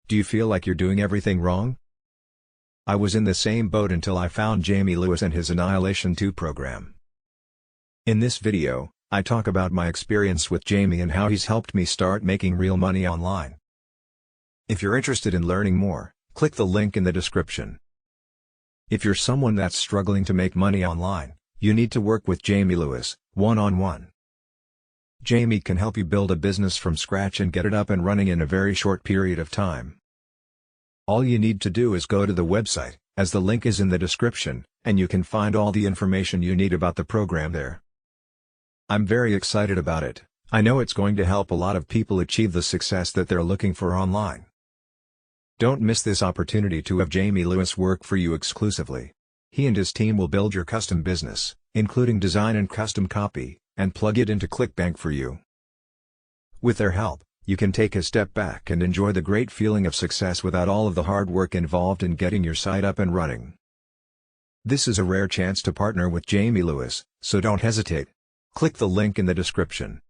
Do you feel like you're doing everything wrong? I was in the same boat until I found Jamie Lewis and his Annihilation 2 program. In this video, I talk about my experience with Jamie and how he's helped me start making real money online. If you're interested in learning more, click the link in the description. If you're someone that's struggling to make money online, you need to work with Jamie Lewis, one-on-one. Jamie can help you build a business from scratch and get it up and running in a very short period of time. All you need to do is go to the website, as the link is in the description, and you can find all the information you need about the program there. I'm very excited about it. I know it's going to help a lot of people achieve the success that they're looking for online. Don't miss this opportunity to have Jamie Lewis work for you exclusively. He and his team will build your custom business, including design and custom copy, and plug it into ClickBank for you. With their help, you can take a step back and enjoy the great feeling of success without all of the hard work involved in getting your site up and running. This is a rare chance to partner with Jamie Lewis, so don't hesitate. Click the link in the description.